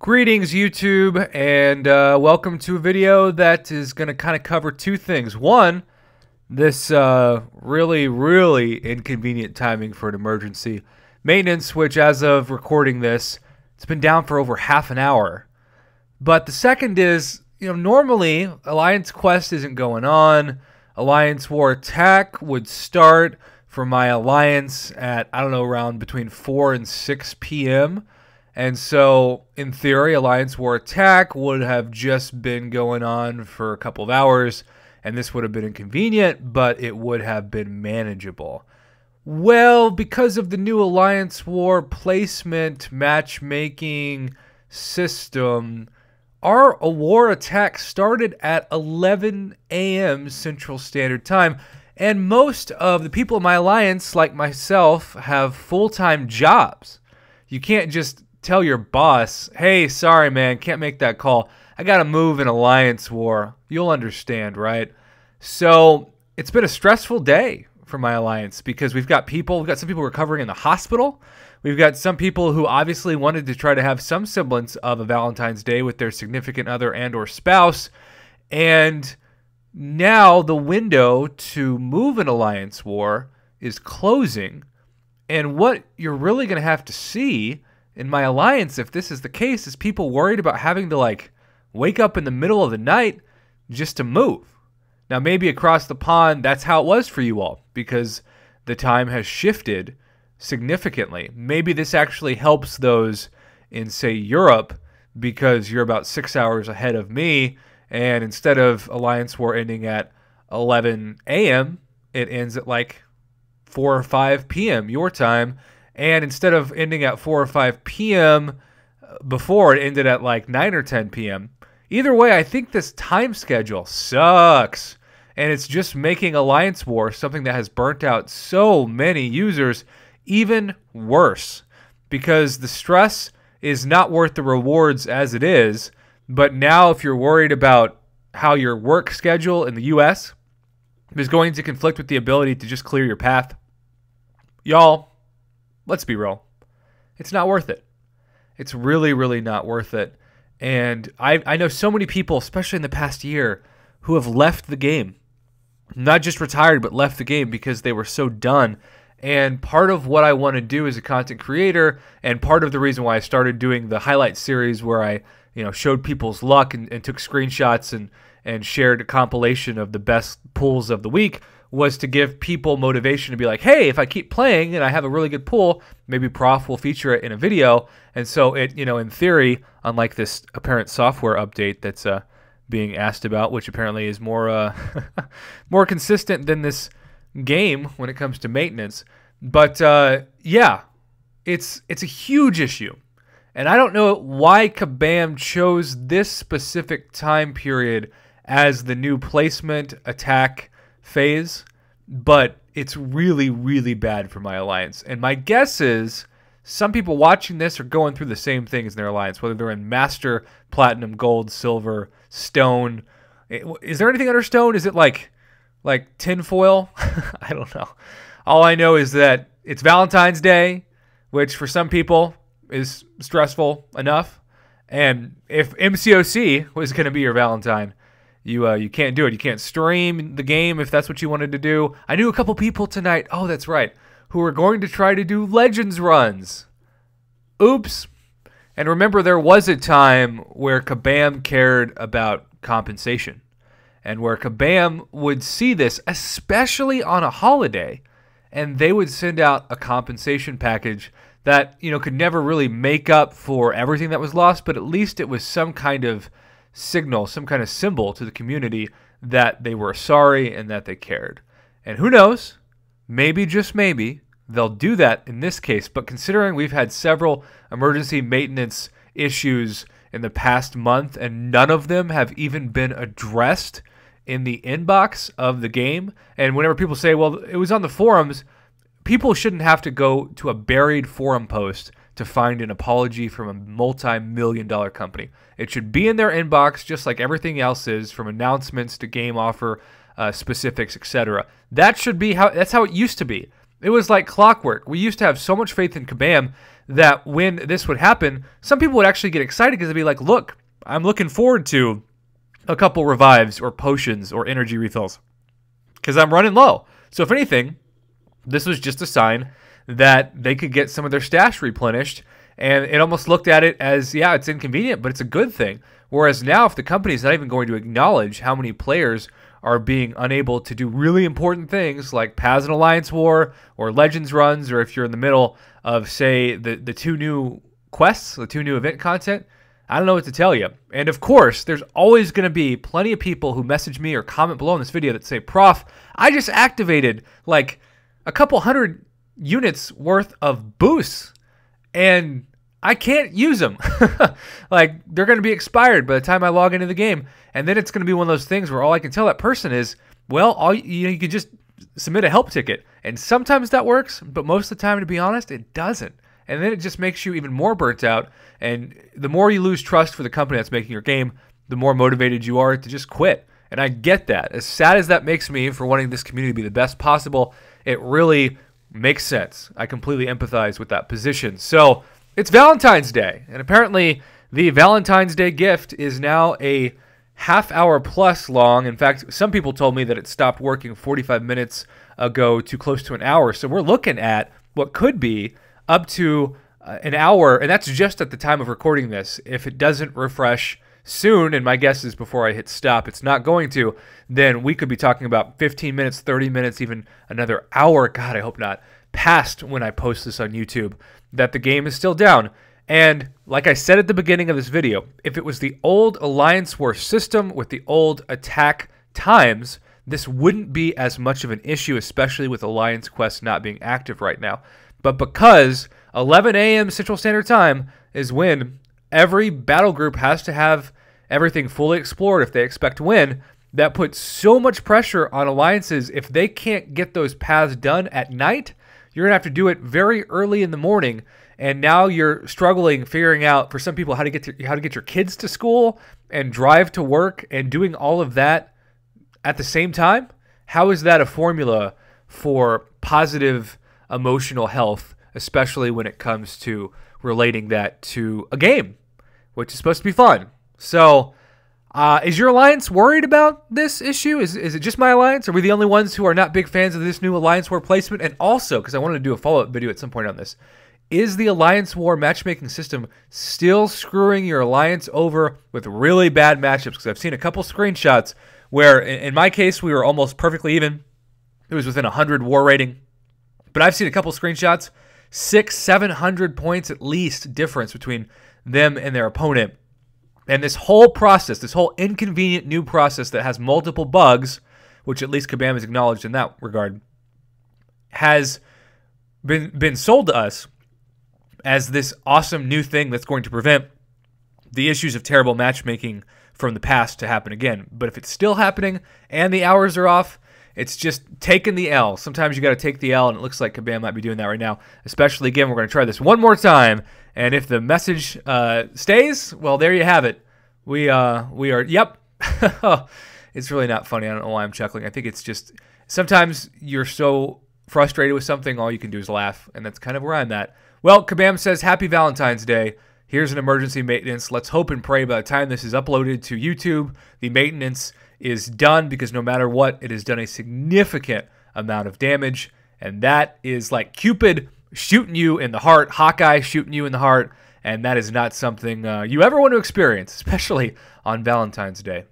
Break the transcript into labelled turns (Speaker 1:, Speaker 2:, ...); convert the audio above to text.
Speaker 1: Greetings YouTube, and welcome to a video that is going to kind of cover two things. One, this really inconvenient timing for an emergency maintenance, which as of recording this, it's been down for over half an hour. But the second is, normally Alliance Quest isn't going on. Alliance War Attack would start for my Alliance at, around between 4 and 6 p.m., and so, in theory, Alliance War Attack would have just been going on for a couple of hours, and this would have been inconvenient, but it would have been manageable. Well, because of the new Alliance War placement matchmaking system, our war attack started at 11 a.m. Central Standard Time, and most of the people in my alliance, like myself, have full-time jobs. You can't just tell your boss, hey, sorry, man, can't make that call. I got to move in Alliance War. You'll understand, right? So it's been a stressful day for my alliance because we've got some people recovering in the hospital. We've got some people who obviously wanted to try to have some semblance of a Valentine's Day with their significant other and or spouse. And now the window to move an Alliance War is closing. And what you're really going to have to see in my alliance, if this is the case, is people worried about having to wake up in the middle of the night just to move. Now, maybe across the pond, that's how it was for you all because the time has shifted significantly. Maybe this actually helps those in, say, Europe because you're about 6 hours ahead of me, and instead of Alliance War ending at 11 a.m., it ends at 4 or 5 p.m. your time. And instead of ending at 4 or 5 p.m. before, it ended at 9 or 10 p.m. Either way, I think this time schedule sucks. And it's just making Alliance War, something that has burnt out so many users, even worse. Because the stress is not worth the rewards as it is. But now if you're worried about how your work schedule in the U.S. is going to conflict with the ability to just clear your path, y'all, let's be real. It's not worth it. It's really not worth it. And I know so many people, especially in the past year, who have left the game. Not just retired, but left the game because they were so done. And part of what I want to do as a content creator, and part of the reason why I started doing the highlight series where I showed people's luck and took screenshots and shared a compilation of the best pulls of the week, was to give people motivation to be like, hey, if I keep playing and I have a really good pool, maybe Prof will feature it in a video. And so it, in theory, unlike this apparent software update that's being asked about, which apparently is more more consistent than this game when it comes to maintenance. But yeah, it's a huge issue. And I don't know why Kabam chose this specific time period as the new placement attack phase, but it's really bad for my alliance. And my guess is some people watching this are going through the same things in their alliance, whether they're in Master, Platinum, Gold, Silver, Stone. Is there anything under Stone? Is it like tinfoil? I don't know. All I know is that it's Valentine's Day, which for some people is stressful enough. And if MCOC was going to be your Valentine, you can't do it. You can't stream the game if that's what you wanted to do. I knew a couple people tonight, oh, that's right, who were going to try to do Legends runs. Oops. And remember, there was a time where Kabam cared about compensation and where Kabam would see this, especially on a holiday, and they would send out a compensation package that, could never really make up for everything that was lost, but at least it was some kind of signal, some kind of symbol to the community that they were sorry and that they cared. And who knows, maybe, just maybe, they'll do that in this case. But considering we've had several emergency maintenance issues in the past month and none of them have even been addressed in the inbox of the game, and whenever people say, well, it was on the forums, people shouldn't have to go to a buried forum post to find an apology from a multi-million-dollar company. It should be in their inbox just like everything else is, from announcements to game offer specifics, etc. That's how it used to be. It was like clockwork. We used to have so much faith in Kabam that when this would happen, some people would actually get excited because they'd be like, look, I'm looking forward to a couple revives or potions or energy refills because I'm running low. So if anything, this was just a sign that they could get some of their stash replenished, and it almost looked at it as, yeah, it's inconvenient, but it's a good thing. Whereas now, if the company's not even going to acknowledge how many players are being unable to do really important things like Paths and Alliance War or Legends runs, or if you're in the middle of, say, the 2 new quests, the 2 new event content, I don't know what to tell you. And of course, there's always going to be plenty of people who message me or comment below in this video that say, Prof, I just activated like a couple hundred units worth of boosts and I can't use them. Like, they're going to be expired by the time I log into the game. And then it's going to be one of those things where all I can tell that person is, well, you can just submit a help ticket. And sometimes that works, but most of the time, to be honest, it doesn't. And then it just makes you even more burnt out. And the more you lose trust for the company that's making your game, the more motivated you are to just quit. And I get that. As sad as that makes me for wanting this community to be the best possible, it really makes sense. I completely empathize with that position. So it's Valentine's Day, and apparently the Valentine's Day gift is now a half-hour plus long. In fact, some people told me that it stopped working 45 minutes ago to close to an hour. So we're looking at what could be up to an hour, and that's just at the time of recording this. If it doesn't refresh soon, and my guess is before I hit stop, it's not going to, then we could be talking about 15 minutes, 30 minutes, even another hour. God, I hope not. Past when I post this on YouTube, that the game is still down. And like I said at the beginning of this video, if it was the old Alliance War system with the old attack times, this wouldn't be as much of an issue, especially with Alliance quests not being active right now. But because 11 a.m. Central Standard Time is when every battle group has to have everything fully explored if they expect to win, that puts so much pressure on alliances. If they can't get those paths done at night, you're going to have to do it very early in the morning, and now you're struggling figuring out, for some people, how to get your kids to school and drive to work and doing all of that at the same time. How is that a formula for positive emotional health, especially when it comes to relating that to a game, which is supposed to be fun? So is your alliance worried about this issue? Is it just my alliance? Are we the only ones who are not big fans of this new Alliance War placement? And also, because I wanted to do a follow-up video at some point on this, is the Alliance War matchmaking system still screwing your alliance over with really bad matchups? Because I've seen a couple screenshots where, in my case, we were almost perfectly even. It was within 100 war rating. But I've seen a couple screenshots, 600-700 points at least difference between them and their opponent. And this whole process, this whole inconvenient new process that has multiple bugs, which at least Kabam has acknowledged in that regard, has been sold to us as this awesome new thing that's going to prevent the issues of terrible matchmaking from the past to happen again. But if it's still happening and the hours are off, it's just taking the L. Sometimes you got to take the L, and it looks like Kabam might be doing that right now. Especially, again, we're going to try this one more time, and if the message stays, well, there you have it. We are, yep. It's really not funny. I don't know why I'm chuckling. I think it's just sometimes you're so frustrated with something, all you can do is laugh, and that's kind of where I'm at. Well, Kabam says, Happy Valentine's Day. Here's an emergency maintenance. Let's hope and pray by the time this is uploaded to YouTube, the maintenance is done, because no matter what, it has done a significant amount of damage, and that is like Cupid shooting you in the heart, Hawkeye shooting you in the heart, and that is not something you ever want to experience, especially on Valentine's Day.